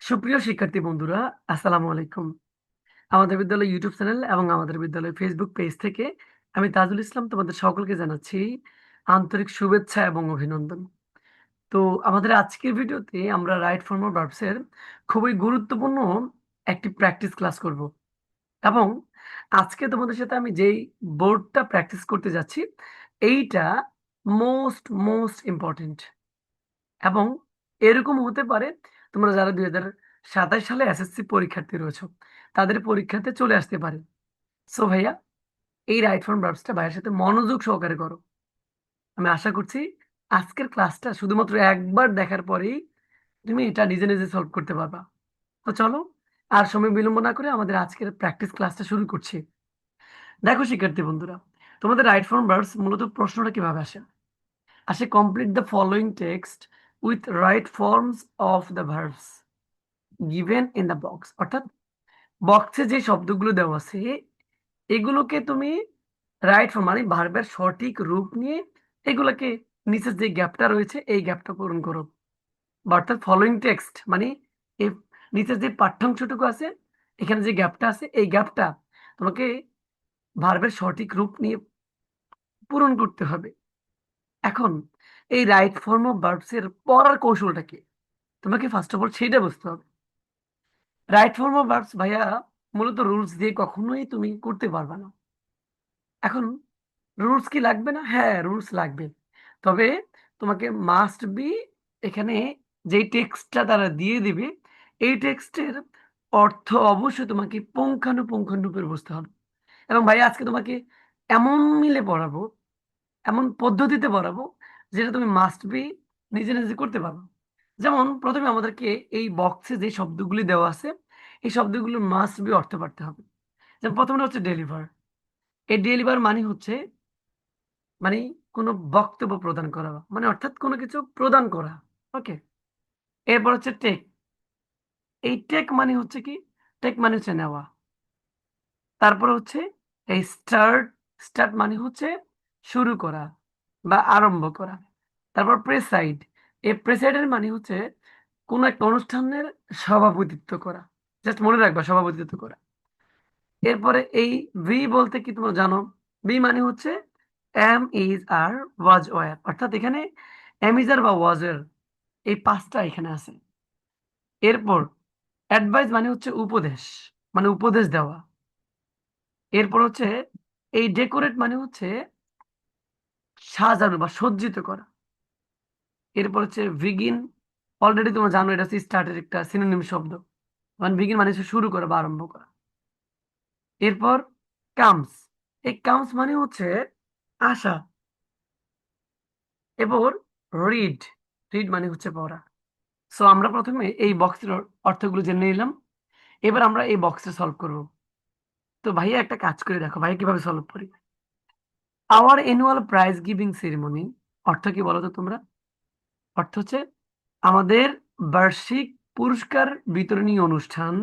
সুপ্রিয় শিক্ষার্থী বন্ধুরা, আসসালামু আলাইকুম। আমাদের বিদ্যালয় ইউটিউব চ্যানেল এবং আমাদের বিদ্যালয় ফেসবুক পেজ থেকে আমি তাজুল ইসলাম তোমাদের সকলকে জানাচ্ছি আন্তরিক শুভেচ্ছা এবং অভিনন্দন। তো আমাদের আজকের ভিডিওতে আমরা রাইট ফর্ম অফ ভার্বস এর খুবই গুরুত্বপূর্ণ একটি প্র্যাকটিস ক্লাস করব এবং আজকে তোমাদের সাথে আমি যেই বোর্ডটা প্র্যাকটিস করতে যাচ্ছি এইটা মোস্ট ইম্পর্টেন্ট এবং এরকম হতে পারে তোমরা যারা 2027 সালে এসএসসি পরীক্ষার্থী রয়েছো তাদের পরীক্ষাতে চলে আসতে পারে। সো ভাইয়া, এই রাইট ফর্ম ভার্বসটা ভাইয়ের সাথে মনোযোগ সহকারে করো। আমি আশা করছি আজকের ক্লাসটা শুধুমাত্র একবার দেখার পরেই তুমি এটা নিজে নিজে সলভ করতে পারবা। তো চলো, আর সময় বিলম্ব না করে আমাদের আজকের প্র্যাকটিস ক্লাসটা শুরু করছি। দেখো শিক্ষার্থী বন্ধুরা, তোমাদের রাইট ফর্ম ভার্বস মূলত প্রশ্নটা কিভাবে আসে? আসে complete the following text with right forms of the verbs given in the box. অর্থাৎ বক্সে যে শব্দগুলো দেওয়া আছে এগুলোকে তুমি রাইট ফর্ম মানে ভার্বের সঠিক রূপ নিয়ে এগুলোকে নিচের যে গ্যাপটা রয়েছে এই গ্যাপটা পূরণ করো। বা অর্থাৎ ফলোইং টেক্সট মানে এই নিচের যে পাঠ্যাংশটুকু আছে এখানে যে গ্যাপটা আছে এই গ্যাপটা তোমাকে ভার্বের সঠিক রূপ নিয়ে পূরণ করতে হবে। এখন এই রাইট ফর্ম অফ ভার্বস এর পড়ার কৌশলটা কি তোমাকে ফার্স্ট অফ অল সেইটা বুঝতে হবে। রাইট ফর্ম অফ ভার্বস ভাইয়া মূলত রুলস দিয়ে কখনোই তুমি করতে পারবে না। এখন রুলস কি লাগবে না? হ্যাঁ, রুলস লাগবে। তবে তোমাকে মাস্ট বি এখানে যেই টেক্সটটা তারা দিয়ে দিবে এই টেক্সটের অর্থ অবশ্যই তোমাকে পুঙ্খানুপুঙ্খানুরূপে বুঝতে হবে। এবং ভাই আজকে তোমাকে এমন মিলে পড়াবো, এমন পদ্ধতিতে পড়াবো যেটা তুমি মাস্ট বি নিজে নিজে করতে পারবে। যেমন প্রথমে আমাদেরকে এই বক্সে যে শব্দগুলি দেওয়া আছে এই শব্দগুলো মাস্ট বি অর্থ পারতে হবে। যেমন প্রথমটা হচ্ছে ডেলিভার। এই ডেলিভার মানে হচ্ছে মানে কোনো বক্তব্য প্রদান করা, মানে অর্থাৎ কোনো কিছু প্রদান করা। ওকে। এরপর হচ্ছে টেক। এই টেক মানে হচ্ছে কি? টেক মানে হচ্ছে নেওয়া। তারপর হচ্ছে এই স্টার্ট। স্টার্ট মানে হচ্ছে শুরু করা বা আরম্ভ করা। তারপর প্রেসাইড। এই প্রেসাইডের মানে হচ্ছে কোনো একটা অনুষ্ঠানের সভাপতিত্ব করা। জাস্ট মনে রাখবা, সভাপতিত্ব করা। এরপরে এই ভি বলতে কি তোমরা জানো? বি মানে হচ্ছে am is are was were. অর্থাৎ এখানে এম ইজ আর বা ওয়াজ এর এই পাঁচটা এখানে আছে। এরপর অ্যাডভাইস মানে হচ্ছে উপদেশ, মানে উপদেশ দেওয়া। এরপর হচ্ছে এই ডেকোরেট মানে হচ্ছে সাজানো বা সজ্জিত করা। এরপর হচ্ছে বিগিন। অলরেডি তোমরা জানো এটা হচ্ছে স্টার্টের একটা সিনোনিম শব্দ। মানে বিগিন মানে হচ্ছে শুরু করা বা আরম্ভ করা। এরপর কামস। এই কামস মানে হচ্ছে আশা। এরপর রিড। রিড মানে হচ্ছে পড়া। সো আমরা প্রথমে এই বক্সের অর্থগুলো জেনে নিলাম। এবার আমরা এই বক্সে সলভ করব। তো ভাইয়া একটা কাজ করে দেখো ভাই কিভাবে সলভ করি। Our annual prize giving ceremony অর্থ কি বলো তো তোমরা? অর্থ হচ্ছে আমাদের বার্ষিক পুরস্কার বিতরণী অনুষ্ঠান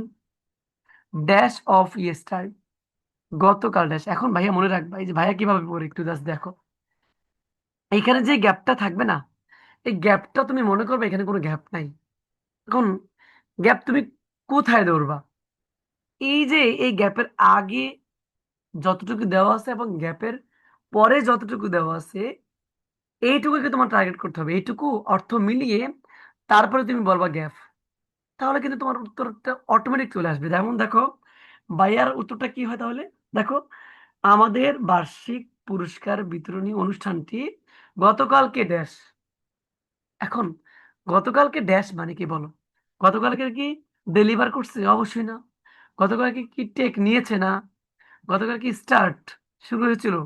ড্যাশ অফ ইয়েস্টার, গতকাল ড্যাশ। এখন ভাইয়া মনে রাখবা এই যে ভাইয়া কিভাবে পড়ে একটু জাস্ট দেখো। এইখানে যে গ্যাপটা থাকবে না এই গ্যাপটা তুমি মনে করবে এখানে কোনো গ্যাপ নাই। এখন গ্যাপ তুমি কোথায় ধরবা? এই যে এই গ্যাপের আগে যতটুকু দেওয়া আছে এবং গ্যাপের পরে যতটুকু দেওয়া আছে এইটুকুকে তোমার টার্গেট করতে হবে। এইটুকু অর্থ মিলিয়ে তারপরে তুমি বলবা গ্যাপ। তাহলে কিন্তু তোমার উত্তরটা অটোমেটিক চলে আসবে। যেমন দেখো বাইয়ার উত্তরটা কি হয় তাহলে। দেখো, আমাদের বার্ষিক পুরস্কার বিতরণী অনুষ্ঠানটি গতকালকে ড্যাশ। এখন গতকালকে ড্যাশ মানে কি বলো? গতকালকে কি ডেলিভার করছে? অবশ্যই না। গতকালকে কি টেক নিয়েছে? না। গতকাল কি স্টার্ট শুরু হয়েছিল?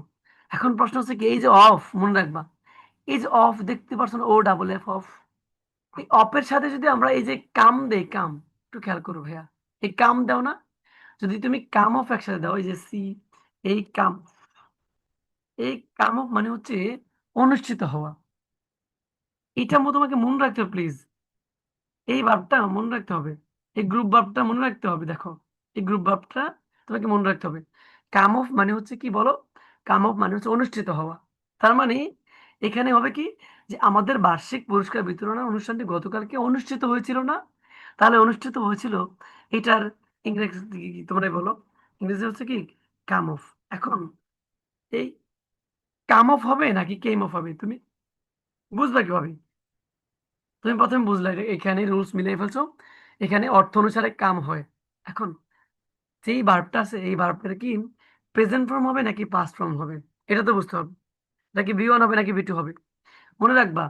এখন প্রশ্ন হচ্ছে কি এই যে অফ, মনে রাখবা এই যে অফ দেখতে পাচ্ছ না, ও ডাবল এফ অফ। এই অফের সাথে যদি আমরা এই যে কাম দেই, কাম একটু খেয়াল করো ভাইয়া, এই কাম দাও না, যদি তুমি কাম অফ একসাথে দাও এই যে সি, এই কাম, এই কাম অফ মানে হচ্ছে অনুষ্ঠিত হওয়া। এটা তোমাকে মনে রাখতে হবে প্লিজ। এই ভাবটা মনে রাখতে হবে। এই গ্রুপ ভাবটা মনে রাখতে হবে। দেখো, এই গ্রুপ ভাবটা তোমাকে মনে রাখতে হবে। কাম অফ মানে হচ্ছে কি বলো? কাম অফ মানে হচ্ছে অনুষ্ঠিত হওয়া। তার মানে এখানে হবে কি যে আমাদের বার্ষিক পুরস্কার বিতরণ অনুষ্ঠানটি গতকালকে অনুষ্ঠিত হয়েছিল না? তাহলে অনুষ্ঠিত হয়েছিল এটার ইংরেজি কি তোমরাই বলো? ইংরেজি হচ্ছে কি কাম অফ। এখন এই কাম অফ হবে নাকি কেম অফ হবে তুমি বুঝবা কিভাবে? তুমি প্রথমে বুঝলে এখানে রুলস মিলিয়ে ফেলছো, এখানে অর্থ অনুসারে কাম হয়। এখন যেই ভার্বটা আছে এই ভার্বটার কি প্রেজেন্ট ফর্ম হবে নাকি পাস্ট ফর্ম হবে, এটা তো বুঝতে হবে। নাকি বি ওয়ান হবে নাকি বি টু হবে। মনে রাখবা,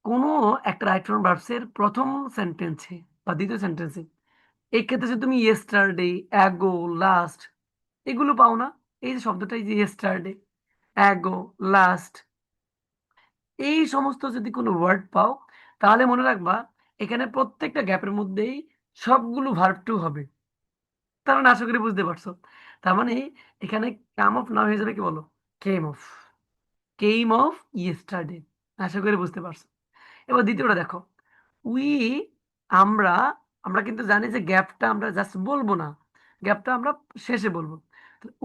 কোনো একটা রাইট ফর্ম ভার্বসের প্রথম সেন্টেন্সে বা দ্বিতীয় সেন্টেন্সে এই ক্ষেত্রে যে তুমি ইয়েস্টারডে, অ্যাগো, লাস্ট এগুলো পাও না। এই যে শব্দটা, এই যে ইয়েস্টারডে, অ্যাগো, লাস্ট, এই সমস্ত যদি কোনো ওয়ার্ড পাও তাহলে মনে রাখবা এখানে প্রত্যেকটা গ্যাপের মধ্যেই সবগুলো ভার্ব টু হবে। তার মানে আশা করি বুঝতে পারছো। তার মানে এখানে কাম অফ না হয়ে যাবে কি বলো, came off. Came off yesterday. আশা করি বুঝতে পারছো। এবার দ্বিতীয়টা দেখো, উই, আমরা, আমরা কিন্তু জানি যে গ্যাপটা আমরা জাস্ট বলবো না, গ্যাপটা আমরা শেষে বলবো।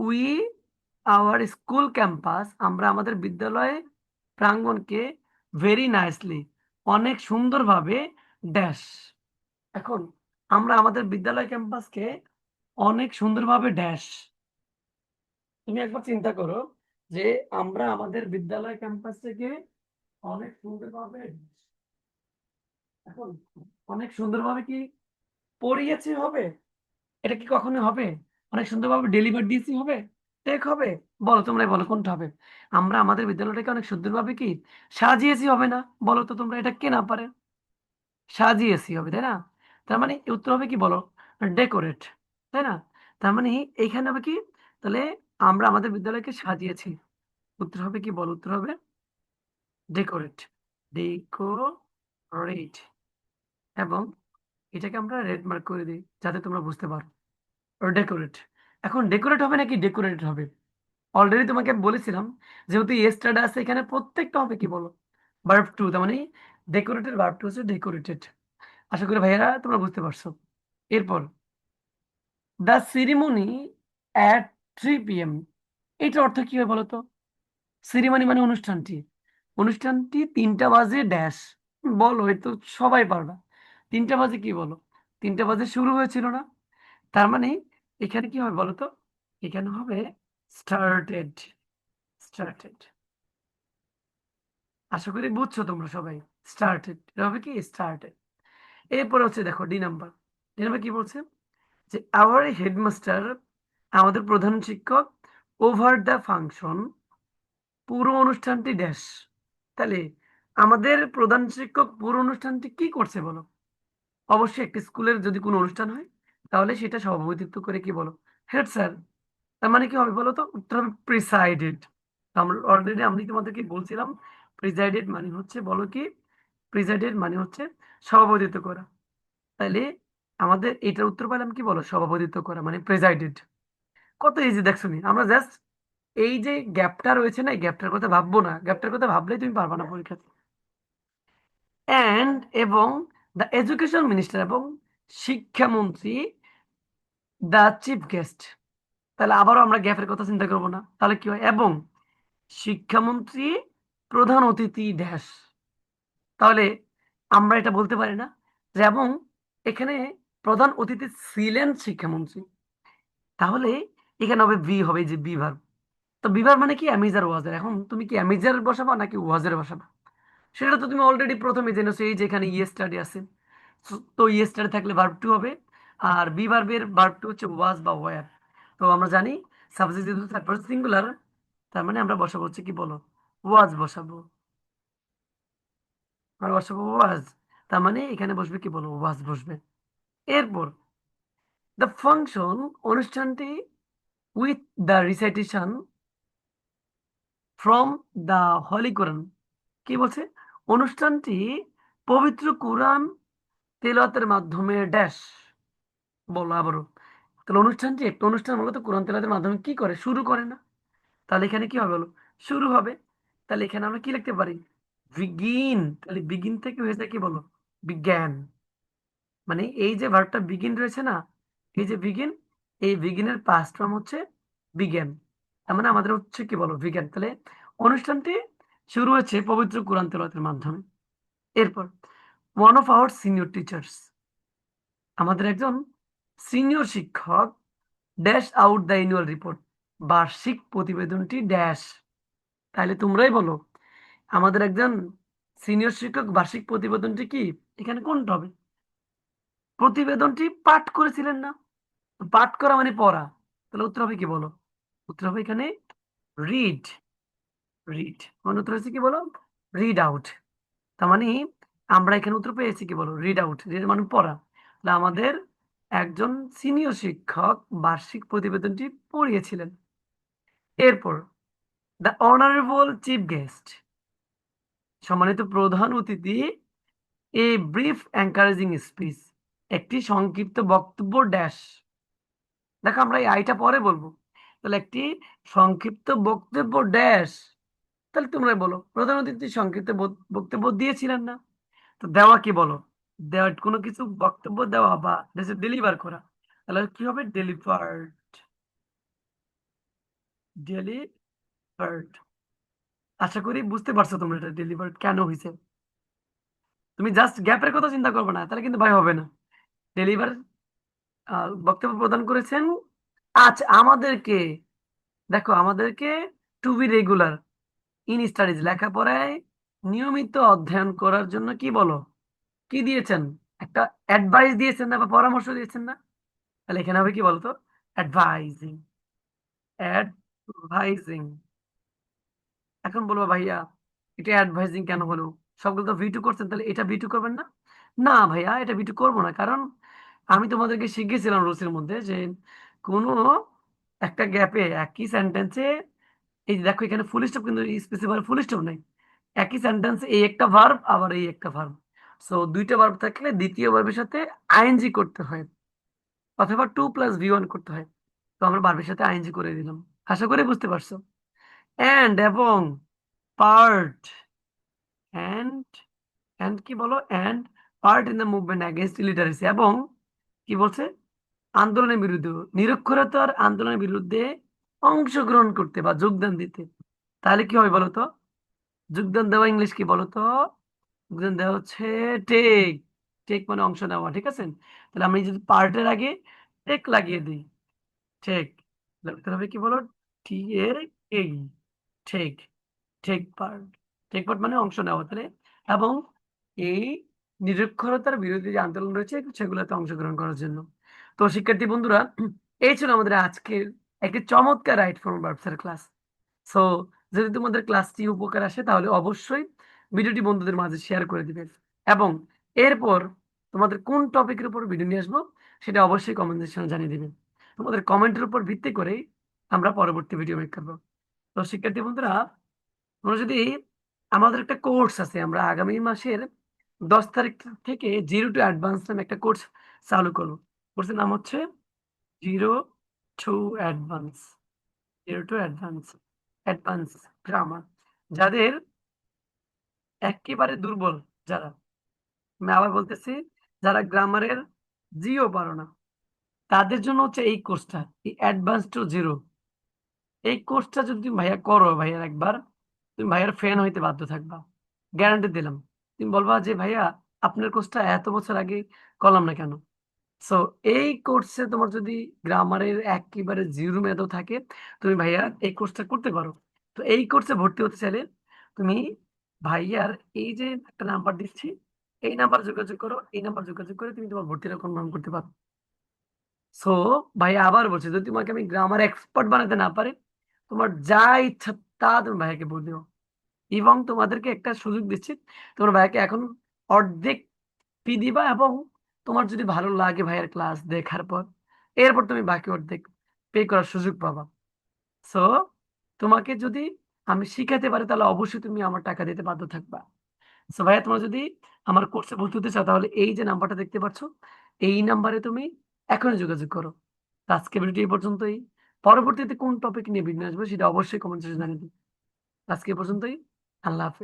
উই আওয়ার স্কুল ক্যাম্পাস, আমরা আমাদের বিদ্যালয়ে প্রাঙ্গণকে ভেরি নাইসলি, অনেক সুন্দরভাবে ড্যাশ। এখন আমরা আমাদের বিদ্যালয় ক্যাম্পাসকে অনেক সুন্দরভাবে ড্যাশ। তুমি একবার চিন্তা করো যে আমরা আমাদের বিদ্যালয় ক্যাম্পাস থেকে অনেক সুন্দরভাবে, এখন অনেক সুন্দরভাবে কি পড়িয়েছি হবে? এটা কি কখনো হবে? অনেক সুন্দরভাবে ডেলিভার দিয়েছি হবে? টেক হবে? বলো, তোমরাই বলো কোনটা হবে? আমরা আমাদের বিদ্যালয়টাকে অনেক সুন্দরভাবে কি সাজিয়েছি হবে না? বলো তো তোমরা, এটা কে না পারে? সাজিয়েছি হবে, তাই না? তার মানে উত্তর হবে কি বলো, ডেকোরেট, তাই না? তার মানে এইখানে হবে কি, তাহলে আমরা আমাদের বিদ্যালয়কে সাজিয়েছি, উত্তর হবে কি বলো, উত্তর হবে ডেকোরেট। ডেকোরেট। এবং এটাকে আমরা রেড মার্ক করে দিই যাতে তোমরা বুঝতে পারো। ডেকোরেট। এখন ডেকোরেট হবে নাকি ডেকোরেটেড হবে? অলরেডি তোমাকে বলেছিলাম, যেহেতু ইয়েস্টারডে আছে এখানে প্রত্যেকটা হবে কি বলো, ভার্ব টু। তার মানে ডেকোরেটেড ভার্ব টু হচ্ছে ডেকোরেটেড। আশা করি ভাইয়ারা তোমরা বুঝতে পারছো। এরপর দ্য সিরিমনি অ্যাট 3 PM, এটার অর্থ কি হয় বলো তো? সিরিমনি মানে অনুষ্ঠানটি, অনুষ্ঠানটি 3টা বাজে ড্যাশ। বলো, এই তো সবাই পারবা। 3টা বাজে কি বলো, 3টা বাজে শুরু হয়েছিল না? তার মানে এখানে কি হবে বলো তো, এখানে হবে স্টার্টেড। স্টার্টেড। আশা করি বুঝছো তোমরা সবাই। স্টার্টেড, এটা হবে কি স্টার্টেড। এরপরে হচ্ছে দেখো ডি নাম্বার কি বলছে, যে আওয়ার হেডমাস্টার, আমাদের প্রধান শিক্ষক, ওভার দ্য ফাংশন, পুরো অনুষ্ঠানটি ড্যাশ। তাহলে আমাদের প্রধান শিক্ষক পুরো অনুষ্ঠানটি কি করছে বলো? অবশ্যই একটি স্কুলের যদি কোনো অনুষ্ঠান হয় তাহলে সেটা সভাপতিত্ব করে কি বলো, হেড স্যার। তার মানে কি হবে বলো তো, উত্তর হবে প্রিসাইডেড। আমরা অলরেডি আমি তোমাদেরকে বলছিলাম, প্রিসাইডেড মানে হচ্ছে বলো কি, প্রিসাইডেড মানে হচ্ছে সভাপতিত্ব করা। তাইলে আমাদের এটার উত্তর পেলাম কি বলো, সভাপতিত্ব করা মানে প্রেজাইডেড। কত ইজি দেখছো নি? আমরা জাস্ট এই যে গ্যাপটা রয়েছে না, এই গ্যাপটার কথা ভাববো না, গ্যাপটার কথা ভাবলেই তুমি পারবা না পরীক্ষাতে। অ্যান্ড এবং দ্য এডুকেশন মিনিস্টার, এবং শিক্ষামন্ত্রী, দ্য চিফ গেস্ট। তাহলে আবারও আমরা গ্যাপের কথা চিন্তা করবো না, তাহলে কি হয়, এবং শিক্ষামন্ত্রী প্রধান অতিথি ড্যাশ। তাহলে আমরা এটা বলতে পারি না যে এবং এখানে প্রধান অতিথি ছিলেন শিক্ষামন্ত্রী। তাহলে এখানে হবে বি, হবে যে বি ভার্ব। তো বি ভার্ব মানে কি অ্যামিজার ওয়াজার। এখন তুমি কি অ্যামিজার বসাবা নাকি ওয়াজার বসাবা, সেটা তো তুমি অলরেডি প্রথমে জেনেছো, এই যে এখানে ইয়েস্টারডে আছে। তো ইয়েস্টারডে থাকলে ভার্ব টু হবে, আর বি ভার্বের ভার্ব টু হচ্ছে ওয়াজ বা ওয়ার। তো আমরা জানি সাবজেক্ট যেহেতু থার্ড পারসন সিঙ্গুলার, তার মানে আমরা বসাবো হচ্ছে কি বলো, ওয়াজ বসাবো। আমরা বসাবো ওয়াজ, তার মানে এখানে বসবে কি বলো, ওয়াজ বসবে। এরপর দ্য ফাংশন, অনুষ্ঠানটি, with the recitation from the holy Quran, কি বলছে, অনুষ্ঠানটি পবিত্র কোরআন তেলাওয়াতের মাধ্যমে ড্যাশ। বলো আবারও। তাহলে অনুষ্ঠানটি, একটা অনুষ্ঠান মূলত কোরআন তেলাওয়াতের মাধ্যমে কি করে, শুরু করে না? তাহলে এখানে কি হবে বলো, শুরু হবে। তাহলে এখানে আমরা কি লিখতে পারি, বিগিন। তাহলে বিগিন থেকে হয়েছে কি বলো, বিজ্ঞান। মানে এই যে ভার্বটা বিগিন রয়েছে না, এই যে বিগিন, এই বিগিনের পাস্ট ফর্ম হচ্ছে বিজ্ঞান। তার মানে আমাদের হচ্ছে কি বলো, বিজ্ঞান। তাহলে অনুষ্ঠানটি শুরু হয়েছে পবিত্র কোরআন তেলাওয়াতের মাধ্যমে। এরপর one of our senior teachers, আমাদের একজন সিনিয়র শিক্ষক dash out the annual report, বার্ষিক প্রতিবেদনটি ড্যাশ। তাহলে তোমরাই বলো, আমাদের একজন সিনিয়র শিক্ষক বার্ষিক প্রতিবেদনটি কি? এখানে কোনটা হবে? প্রতিবেদনটি পাঠ করেছিলেন না? পাঠ করা মানে পড়া। তাহলে উত্তর হবে কি বলো? উত্তর হবে এখানে রিড। রিড মানে উত্তর হচ্ছে কি বলো? Read out. তার মানে আমরা এখানে উত্তর পেয়েছি কি বলো? Read out. রিড মানে পড়া। তাহলে আমাদের একজন সিনিয়র শিক্ষক বার্ষিক প্রতিবেদনটি পড়িয়েছিলেন। এরপর দ্য অনারেবল চিফ গেস্ট, সম্মানিত প্রধান অতিথি, এ ব্রিফ এনকারেজিং স্পিচ, একটি সংক্ষিপ্ত বক্তব্য ড্যাশ। দেখো আমরা এই আইটা পরে বলবো। তাহলে একটি সংক্ষিপ্ত বক্তব্য ড্যাশ। তাহলে তোমরা বলো, প্রধান অতিথি সংক্ষিপ্ত বক্তব্য দিয়েছিলেন না? তো দেওয়া কি বলো? দেওয়া কোনো কিছু বক্তব্য দেওয়া বা ডেলিভার করা। তাহলে কি হবে? ডেলিভার্ড। ডেলিভার্ড। আশা করি বুঝতে পারছো তোমরা এটা ডেলিভার্ড কেন হয়েছে। তুমি জাস্ট গ্যাপের কথা চিন্তা করবে না, তাহলে কিন্তু ভাই হবে না। ডেলিভার বক্তব্য প্রদান করেছেন। আচ্ছা আমাদেরকে, দেখো আমাদেরকে to be regular in studies, লেখাপড়ায় নিয়মিত অধ্যয়ন করার জন্য কি বলো? কি দিয়েছেন? একটা অ্যাডভাইস দিয়েছেন না, বা পরামর্শ দিয়েছেন না? তাহলে এখানে হবে কি বলতো? অ্যাডভাইজিং। অ্যাডভাইজিং। এখন বলবো ভাইয়া এটা অ্যাডভাইজিং কেন হলো? সবগুলো তো ভিটু করছেন, তাহলে এটা ভিটু করবেন না? না ভাইয়া, এটা ভিটু করবো না, কারণ আমি তোমাদেরকে শিখিয়েছিলাম রুলসের মধ্যে যে কোনো একটা গ্যাপে একই সেন্টেন্সে, এই যে দেখো এখানে ফুল স্টপ কিন্তু স্পেসিফাই ফুল স্টপ নাই। একই সেন্টেন্সে এই একটা ভার্ব আবার এই একটা ভার্ব। সো দুইটা ভার্ব থাকলে দ্বিতীয় ভার্বের সাথে আইএনজি করতে হয়, অথবা টু প্লাস ভি ওয়ান করতে হয়। তো আমরা ভার্বের সাথে আইএনজি করে দিলাম। আশা করি বুঝতে পারছো। অ্যান্ড এবং পার্ট, অ্যান্ড, অ্যান্ড কি বলো? And part in the movement against illiteracy, এবং কি বলছে? আন্দোলনের বিরুদ্ধে, নিরক্ষরতার আন্দোলনের বিরুদ্ধে অংশগ্রহণ করতে বা যোগদান দিতে। তাহলে কি হবে বলো তো? যোগদান দেওয়া ইংলিশ কি বলো তো? যোগদান দেওয়া হচ্ছে টেক। টেক মানে অংশ নেওয়া, ঠিক আছে? তাহলে আমি যদি পার্টের আগে টেক লাগিয়ে দিই, টেক, তাহলে হবে কি বলো? টি এ এই, take. Take part. Take part মানে অংশ নেওয়া, তাহলে এবং এই নিরক্ষরতার বিরোধী যে আন্দোলন রয়েছে সেগুলোতে অংশগ্রহণ করার জন্য। তো শিক্ষার্থী বন্ধুরা, এই ছিল আমাদের আজকের একটি চমৎকার রাইট ফর্ম ভার্বসের ক্লাস। সো যদি তোমাদের ক্লাসটি উপকার আসে তাহলে অবশ্যই ভিডিওটি বন্ধুদের মাঝে শেয়ার করে দিবেন, এবং এরপর তোমাদের কোন টপিকের উপর ভিডিও নিয়ে আসবো সেটা অবশ্যই কমেন্ট সেকশনে জানিয়ে দিবেন। তোমাদের কমেন্টের উপর ভিত্তি করেই আমরা পরবর্তী ভিডিও মেক করবো। তো শিক্ষার্থী বন্ধুরা, তোমরা যদি, আমাদের একটা কোর্স আছে, আমরা আগামী মাসের 10 তারিখ থেকে জিরো টু অ্যাডভান্স নামে একটা কোর্স চালু করবো। কোর্সের নাম হচ্ছে zero to advance. Zero to advance, advance grammar. যাদের একেবারে দুর্বল, যারা, আমি আবার বলতেছি, যারা গ্রামারের জিও পারো না, তাদের জন্য হচ্ছে এই কোর্সটা, এই অ্যাডভান্স টু জিরো। এই কোর্সটা যদি তুমি ভাইয়া করো, ভাইয়ার একবার, তুমি ভাইয়ার ফ্যান হইতে বাধ্য থাকবা, গ্যারান্টি দিলাম। তুমি বলবা যে ভাইয়া আপনার কোর্সটা এত বছর আগে করলাম না কেন? সো এই কোর্সে তোমার যদি গ্রামারের একেবারে জিরো মেয়াদও থাকে, তুমি ভাইয়া এই কোর্সটা করতে পারো। তো এই কোর্সে ভর্তি হতে চাইলে তুমি ভাইয়ার এই যে একটা নাম্বার দিচ্ছি, এই নাম্বার যোগাযোগ করো, এই নাম্বার যোগাযোগ করে তুমি তোমার ভর্তিটা কনফার্ম করতে পারো। সো ভাইয়া আবার বলছি, যদি তোমাকে আমি গ্রামার এক্সপার্ট বানাতে না পারি, তোমার যা ইচ্ছা তা তুমি ভাইয়াকে বলে দিও। এবং তোমাদেরকে একটা সুযোগ দিচ্ছি, তোমার ভাইয়াকে এখন অর্ধেক ফি দিবা, এবং তোমার যদি ভালো লাগে ভাইয়ের ক্লাস দেখার পর, এরপর তুমি বাকি অর্ধেক পে করার সুযোগ পাবা। সো তোমাকে যদি আমি শিখাতে পারি তাহলে অবশ্যই তুমি আমার টাকা দিতে বাধ্য থাকবা। সো ভাইয়া তোমার যদি আমার কোর্সে ভর্তি হতে চাও তাহলে এই যে নাম্বারটা দেখতে পাচ্ছ, এই নাম্বারে তুমি এখনই যোগাযোগ করো। তো আজকে ভিডিওটি এই পর্যন্তই। পরবর্তীতে কোন টপিক নিয়ে ভিডিও আসবে সেটা অবশ্যই কমেন্ট সেকশনে জানিয়ে দিন। আজকে এ পর্যন্তই। আল্লাহ হাফেজ।